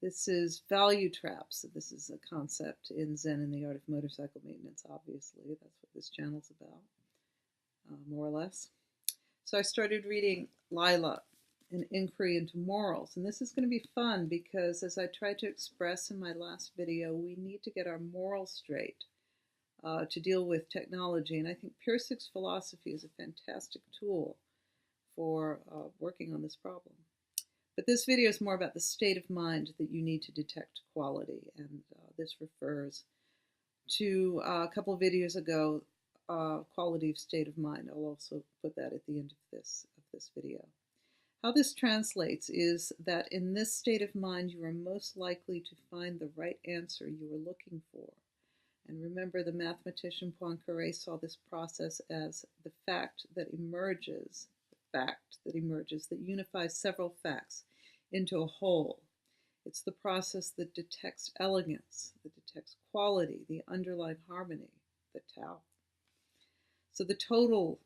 This is value traps. This is a concept in Zen and the Art of Motorcycle Maintenance, obviously. That's what this channel's about, more or less. So I started reading Lila, An Inquiry into Morals. And this is going to be fun because, as I tried to express in my last video, we need to get our morals straight to deal with technology. And I think Pirsig's philosophy is a fantastic tool for working on this problem. But this video is more about the state of mind that you need to detect quality. And this refers to a couple of videos ago, quality of state of mind. I'll also put that at the end of this video. How this translates is that in this state of mind, you are most likely to find the right answer you are looking for. And remember, the mathematician Poincaré saw this process as the fact that emerges, that unifies several facts into a whole. It's the process that detects elegance, that detects quality, the underlying harmony, the Tao. So the total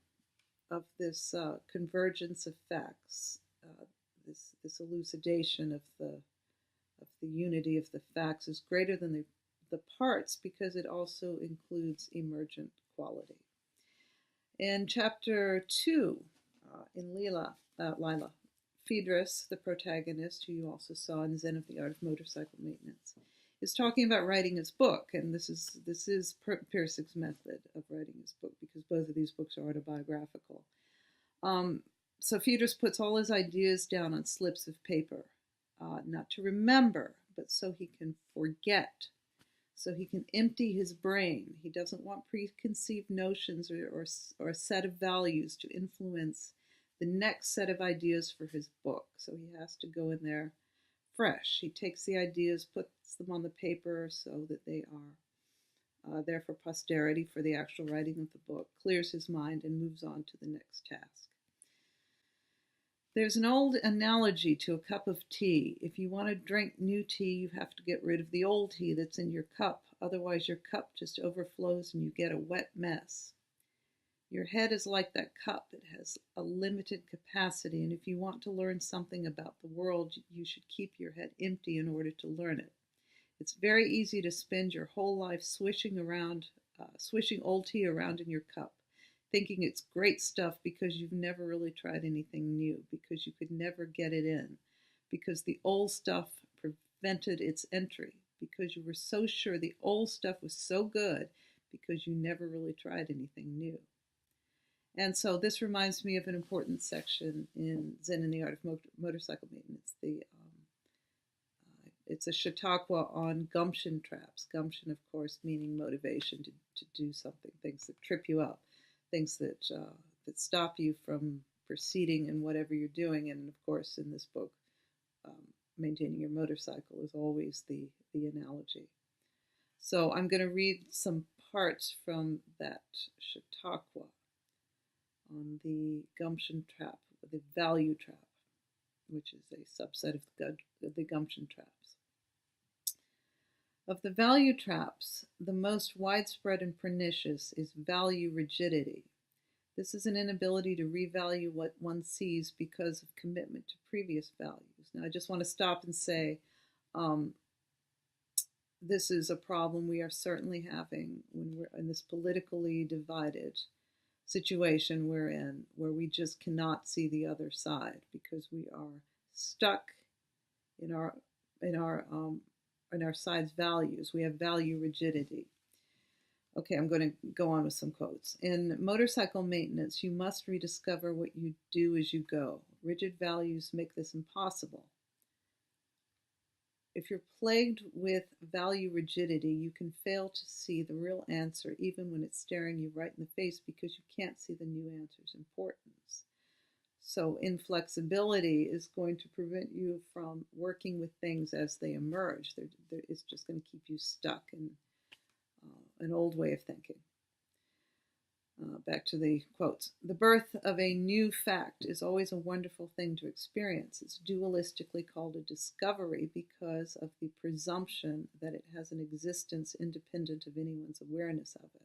of this convergence of facts, this elucidation of the unity of the facts, is greater than the parts because it also includes emergent quality. In chapter 2, in Lila, Phaedrus, the protagonist, who you also saw in Zen of the Art of Motorcycle Maintenance, is talking about writing his book, and this is Pirsig's method of writing his book, because both of these books are autobiographical. So Phaedrus puts all his ideas down on slips of paper, not to remember, but so he can forget, so he can empty his brain. He doesn't want preconceived notions or a set of values to influence the next set of ideas for his book. So he has to go in there fresh. He takes the ideas, puts them on the paper so that they are there for posterity, for the actual writing of the book, clears his mind, and moves on to the next task. There's an old analogy to a cup of tea. If you want to drink new tea, you have to get rid of the old tea that's in your cup. Otherwise, your cup just overflows and you get a wet mess. Your head is like that cup. It has a limited capacity, and if you want to learn something about the world, you should keep your head empty in order to learn it. It's very easy to spend your whole life swishing old tea around in your cup, thinking it's great stuff because you've never really tried anything new, because you could never get it in, because the old stuff prevented its entry, because you were so sure the old stuff was so good because you never really tried anything new. And so this reminds me of an important section in Zen and the Art of Motorcycle Maintenance. It's a Chautauqua on gumption traps. Gumption, of course, meaning motivation to do something, things that trip you up, things that stop you from proceeding in whatever you're doing. And of course, in this book, maintaining your motorcycle is always the analogy. So I'm going to read some parts from that Chautauqua on the gumption trap, the value trap, which is a subset of the gumption traps. Of the value traps, the most widespread and pernicious is value rigidity. This is an inability to revalue what one sees because of commitment to previous values. Now, I just want to stop and say this is a problem we are certainly having when we're in this politically divided situation we're in, where we just cannot see the other side because we are stuck in our side's values. We have value rigidity. Okay, I'm going to go on with some quotes. In motorcycle maintenance, you must rediscover what you do as you go. Rigid values make this impossible. If you're plagued with value rigidity, you can fail to see the real answer even when it's staring you right in the face because you can't see the new answer's importance. So inflexibility is going to prevent you from working with things as they emerge. It's just going to keep you stuck in an old way of thinking. Back to the quotes. The birth of a new fact is always a wonderful thing to experience. It's dualistically called a discovery because of the presumption that it has an existence independent of anyone's awareness of it.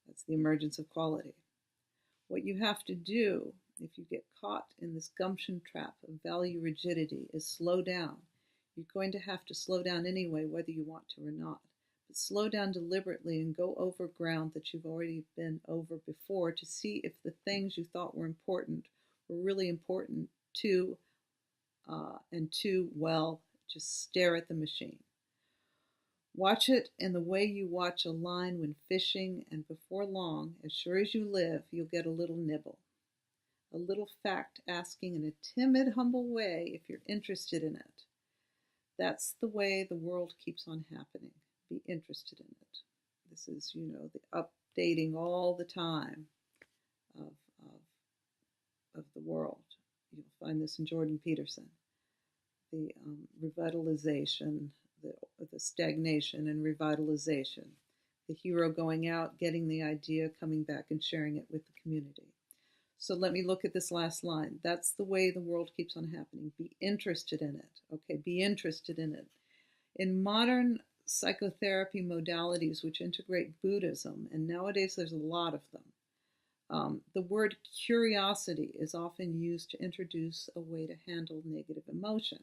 That's the emergence of quality. What you have to do if you get caught in this gumption trap of value rigidity is slow down. You're going to have to slow down anyway, whether you want to or not. But slow down deliberately and go over ground that you've already been over before to see if the things you thought were important were really important too, well, just stare at the machine. Watch it in the way you watch a line when fishing, and before long, as sure as you live, you'll get a little nibble. A little fact asking in a timid, humble way if you're interested in it. That's the way the world keeps on happening. Be interested in it. This is, the updating all the time of the world. You'll find this in Jordan Peterson. The revitalization, the stagnation and revitalization. The hero going out, getting the idea, coming back and sharing it with the community. So let me look at this last line. That's the way the world keeps on happening. Be interested in it. Okay, be interested in it. In modern psychotherapy modalities which integrate Buddhism, and nowadays there's a lot of them, the word curiosity is often used to introduce a way to handle negative emotion.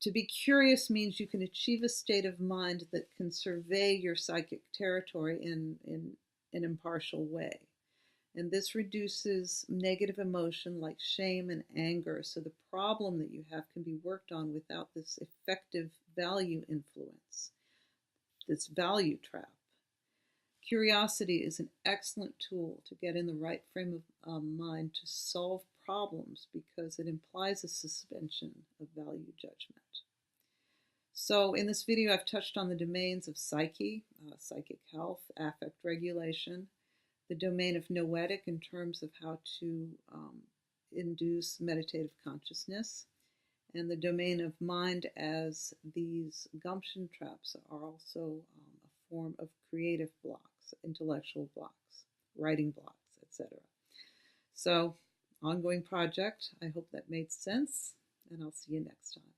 To be curious means you can achieve a state of mind that can survey your psychic territory in an impartial way. And this reduces negative emotion like shame and anger, so the problem that you have can be worked on without this effective value influence, this value trap. Curiosity is an excellent tool to get in the right frame of mind to solve problems because it implies a suspension of value judgment. So in this video, I've touched on the domains of psyche, psychic health, affect regulation, the domain of noetic in terms of how to induce meditative consciousness, and the domain of mind as these gumption traps are also a form of creative blocks, intellectual blocks, writing blocks, etc. So, ongoing project. I hope that made sense, and I'll see you next time.